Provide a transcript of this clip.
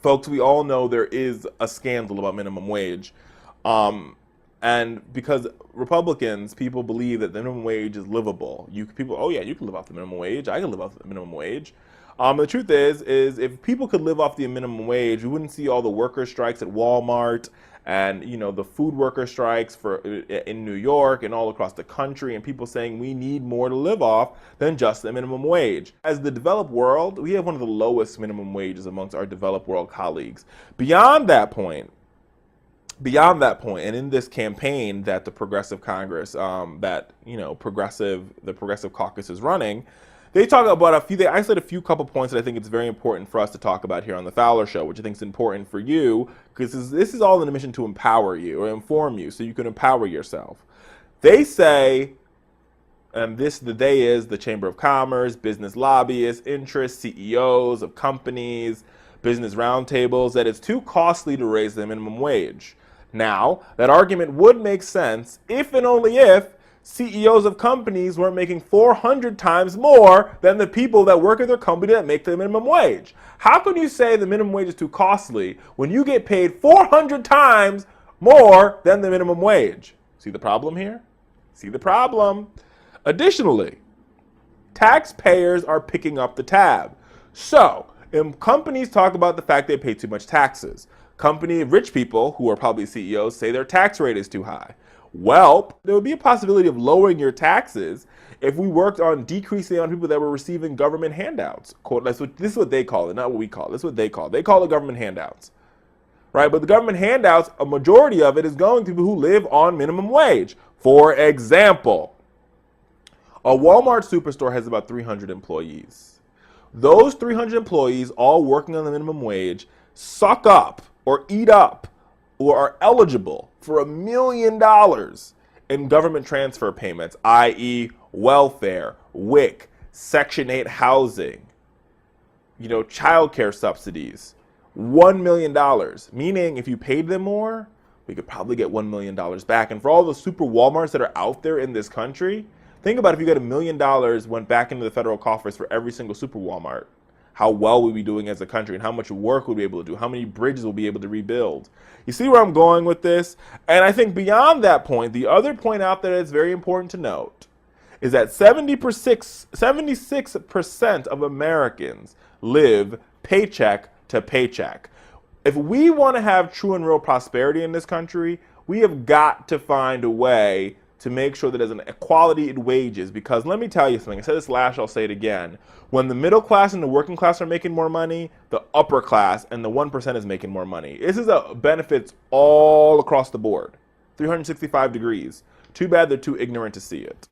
Folks, we all know there is a scandal about minimum wage. And because Republicans, people believe that the minimum wage is livable. People, oh yeah, you can live off the minimum wage. I can live off the minimum wage. The truth is if people could live off the minimum wage, we wouldn't see all the worker strikes at Walmart and the food worker strikes in New York and all across the country, and people saying we need more to live off than just the minimum wage. As the developed world, we have one of the lowest minimum wages amongst our developed world colleagues. Beyond that point, and in this campaign that the Progressive Congress, the Progressive Caucus is running, they talk about they isolate a few couple points that I think it's very important for us to talk about here on the Fowler Show, which I think is important for you, because this is all in a mission to empower you or inform you so you can empower yourself. They say, and the they is the Chamber of Commerce, business lobbyists, interests, CEOs of companies, business roundtables, that it's too costly to raise the minimum wage. Now, that argument would make sense if and only if CEOs of companies weren't making 400 times more than the people that work at their company that make the minimum wage. How can you say the minimum wage is too costly when you get paid 400 times more than the minimum wage? See the problem here? See the problem? Additionally, taxpayers are picking up the tab. So, companies talk about the fact they pay too much taxes. Rich people, who are probably CEOs, say their tax rate is too high. Well, there would be a possibility of lowering your taxes if we worked on decreasing on people that were receiving government handouts. This is what they call it, not what we call it. This is what they call it. They call it government handouts, right? But the government handouts, a majority of it is going to people who live on minimum wage. For example, a Walmart superstore has about 300 employees. Those 300 employees, all working on the minimum wage, suck up or eat up or are eligible for $1 million in government transfer payments, i.e. welfare, WIC, Section 8 housing, childcare subsidies. $1 million, meaning if you paid them more, we could probably get $1 million back. And for all the super Walmarts that are out there in this country, think about if you got $1 million went back into the federal coffers for every single super Walmart. How well we'll be doing as a country and how much work we'll be able to do, how many bridges we'll be able to rebuild. You see where I'm going with this? And I think beyond that point, the other point out there that's very important to note is that 76% of Americans live paycheck to paycheck. If we want to have true and real prosperity in this country, we have got to find a way to make sure that there's an equality in wages, because let me tell you something. I said this last, I'll say it again. When the middle class and the working class are making more money, the upper class and the 1% is making more money. This is a benefits all across the board, 365 degrees. Too bad they're too ignorant to see it.